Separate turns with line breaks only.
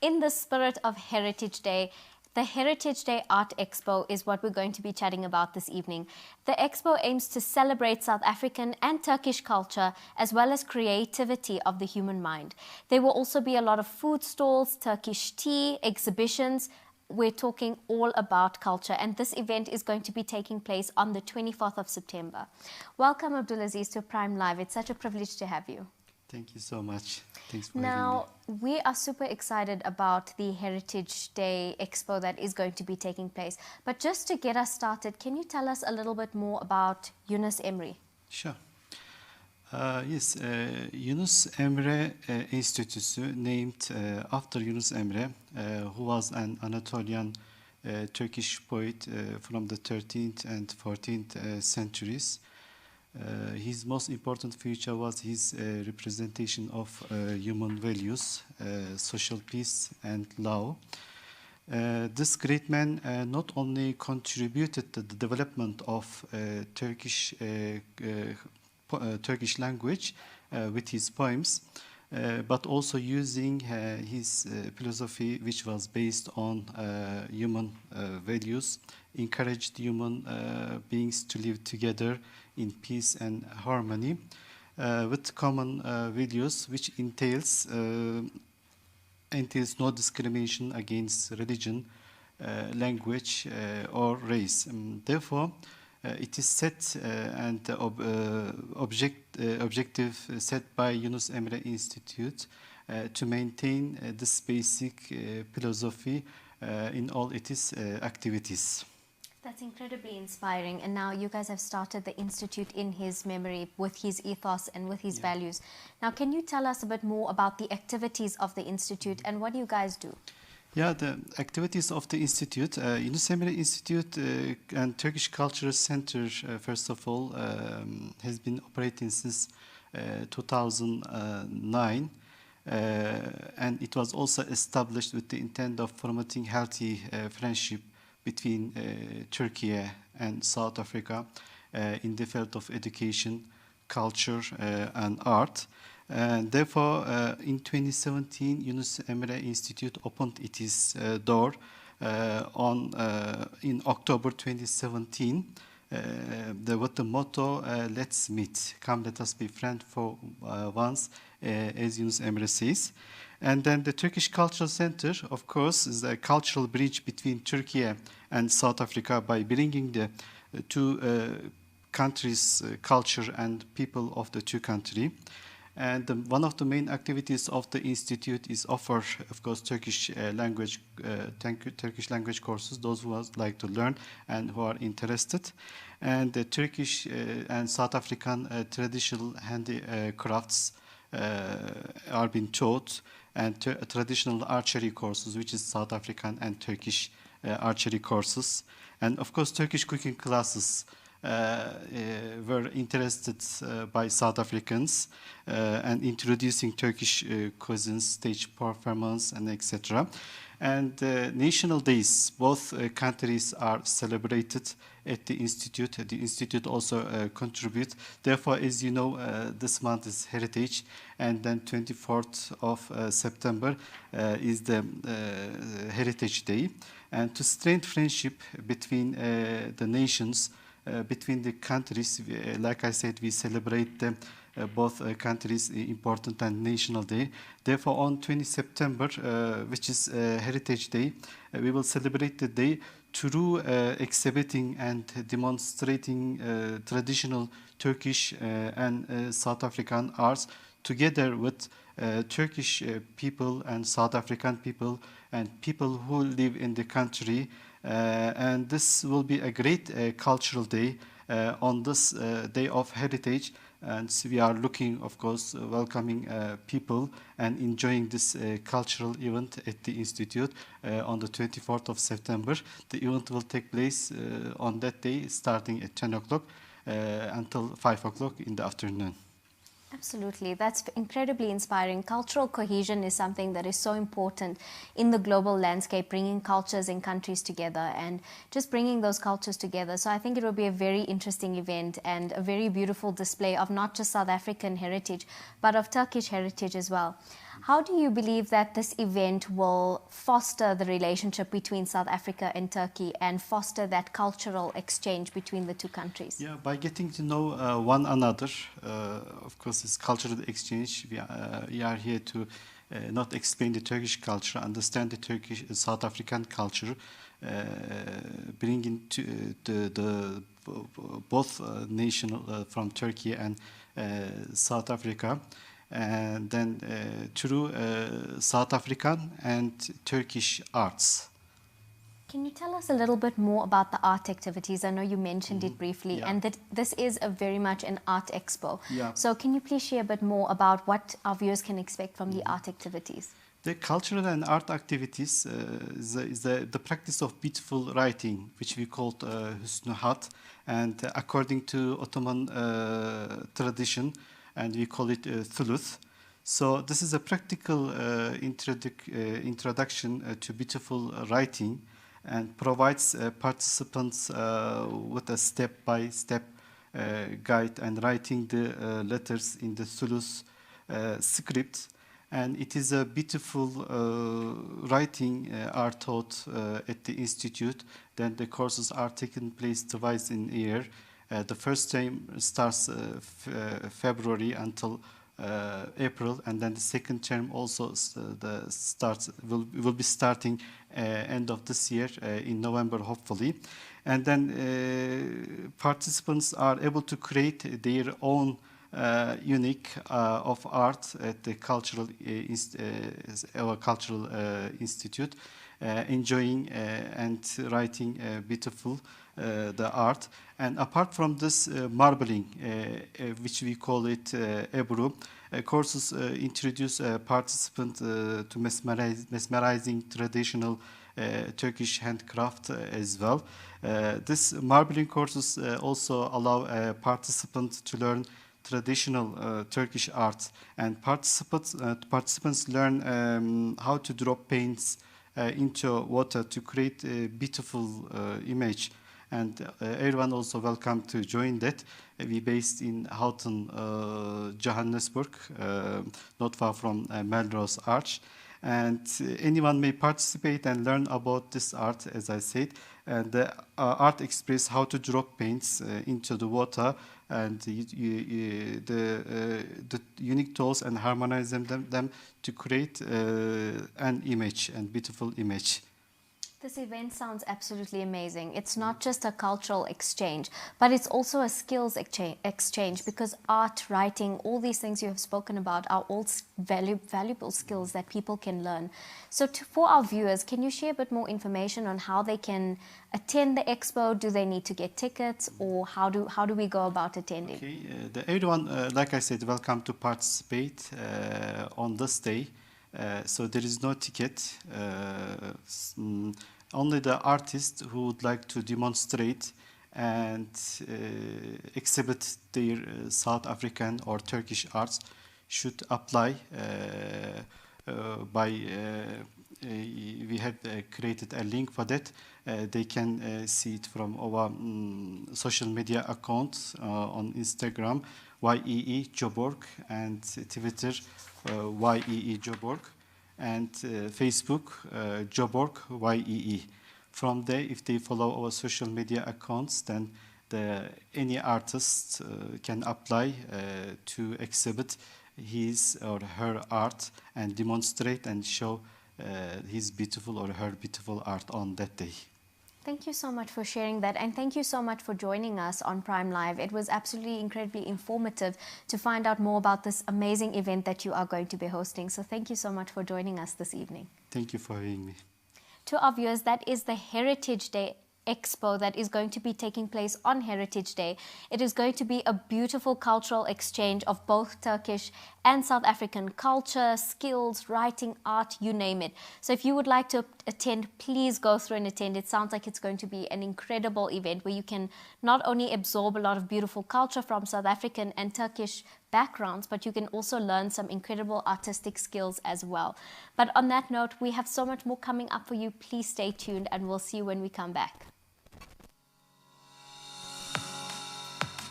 In the spirit of Heritage Day, the Heritage Day Art Expo is what we're going to be chatting about this evening. The expo aims to celebrate South African and Turkish culture as well as creativity of the human mind. There will also be a lot of food stalls, Turkish tea, exhibitions. We're talking all about culture, and this event is going to be taking place on the 24th of September. Welcome, Abdulaziz, to Prime Live. It's such a privilege to have you.
Thank you so much. Thanks for having me.
Now, we are super excited about the Heritage Day Expo that is going to be taking place. But just to get us started, can you tell us a little bit more about Yunus Emre?
Sure. Yes, Yunus Emre Enstitüsü, named after Yunus Emre, who was an Anatolian Turkish poet from the 13th and 14th centuries. His most important feature was his representation of human values, social peace and love. This great man not only contributed to the development of Turkish language with his poems, but also using his philosophy, which was based on human values, encouraged human beings to live together in peace and harmony with common values, which entails no discrimination against religion, language, or race. Therefore, it is set and objective set by Yunus Emre Institute to maintain this basic philosophy in all its activities.
That's incredibly inspiring. And now you guys have started the Institute in his memory with his ethos and with his values. Now, can you tell us a bit more about the activities of the Institute and what do you guys do?
Yeah, the activities of the Institute, Yunus Emre Institute and Turkish Cultural Center, first of all, has been operating since 2009. And it was also established with the intent of promoting healthy friendship between Turkey and South Africa in the field of education, culture, and art. And therefore, in 2017, Yunus Emre Institute opened its door in October 2017 with the motto, let's meet, come let us be friends for once, as Yunus Emre says. And then the Turkish Cultural Center, of course, is a cultural bridge between Turkey and South Africa by bringing the two countries' culture and people of the two countries. And one of the main activities of the institute is offer, of course, Turkish language courses. Those who would like to learn and who are interested, and the Turkish and South African traditional handicrafts are being taught, and traditional archery courses, which is South African and Turkish archery courses, and of course Turkish cooking classes were interested by South Africans and introducing Turkish cuisines, stage performance, and etc. And national days, both countries are celebrated at the Institute. The Institute also contributes. Therefore, as you know, this month is Heritage, and then 24th of September is the Heritage Day. And to strengthen friendship between the nations, between the countries, like I said, we celebrate both countries' important and national day. Therefore, on 20 September, which is Heritage Day, we will celebrate the day through exhibiting and demonstrating traditional Turkish and South African arts together with Turkish people and South African people and people who live in the country. And this will be a great cultural day on this day of heritage, and so we are looking, of course, welcoming people and enjoying this cultural event at the Institute on the 24th of September. The event will take place on that day starting at 10 o'clock until 5 o'clock in the afternoon.
Absolutely. That's incredibly inspiring. Cultural cohesion is something that is so important in the global landscape, bringing cultures and countries together and just bringing those cultures together. So I think it will be a very interesting event and a very beautiful display of not just South African heritage, but of Turkish heritage as well. How do you believe that this event will foster the relationship between South Africa and Turkey and foster that cultural exchange between the two countries?
Yeah, by getting to know one another, of course, it's cultural exchange. We are here to not explain the Turkish culture, understand the Turkish South African culture, bringing to the both nation from Turkey and South Africa, and then through South African and Turkish arts.
Can you tell us a little bit more about the art activities? I know you mentioned it briefly,
Yeah.
and that this is very much an art expo.
Yeah.
So can you please share a bit more about what our viewers can expect from the art activities?
The cultural and art activities is the practice of beautiful writing, which we called Hüsnü Hat, and according to Ottoman tradition, and we call it Thuluth. So this is a practical introduction to beautiful writing, and provides participants with a step-by-step guide and writing the letters in the Thuluth script. And it is a beautiful writing are taught at the institute. Then the courses are taking place twice in a year. The first time starts February until April, and then the second term also will be starting end of this year in November, hopefully. And then participants are able to create their own unique of art at the cultural institute, enjoying and writing beautiful the art. And apart from this marbling, which we call it Ebru, courses introduce participants to mesmerizing traditional Turkish handcraft as well. This marbling courses also allow participants to learn traditional Turkish art, and participants learn how to drop paints into water to create a beautiful image. And everyone also welcome to join that. We based in Houghton, Johannesburg, not far from Melrose Arch. And anyone may participate and learn about this art, as I said. And the art express how to drop paints into the water, and the unique tools, and harmonize them to create an image, and beautiful image.
This event sounds absolutely amazing. It's not just a cultural exchange, but it's also a skills exchange, because art, writing, all these things you have spoken about are all valuable skills that people can learn. So for our viewers, can you share a bit more information on how they can attend the expo? Do they need to get tickets, or how do we go about attending?
Okay, everyone, like I said, welcome to participate on this day. So there is no ticket. Only the artists who would like to demonstrate and exhibit their South African or Turkish arts should apply we have created a link for that. They can see it from our social media accounts on Instagram, YEE Joburg, and Twitter, YEE Joburg, and Facebook, Joburg YEE. From there, if they follow our social media accounts, then any artist can apply to exhibit his or her art and demonstrate and show his beautiful or her beautiful art on that day.
Thank you so much for sharing that, and thank you so much for joining us on Prime Live. It was absolutely incredibly informative to find out more about this amazing event that you are going to be hosting. So thank you so much for joining us this evening.
Thank you for having me.
To our viewers, that is the Heritage Day Expo that is going to be taking place on Heritage Day. It is going to be a beautiful cultural exchange of both Turkish and South African culture, skills, writing, art, you name it. So if you would like to attend, please go through and attend. It sounds like it's going to be an incredible event where you can not only absorb a lot of beautiful culture from South African and Turkish backgrounds, but you can also learn some incredible artistic skills as well. But on that note, we have so much more coming up for you. Please stay tuned, and we'll see you when we come back.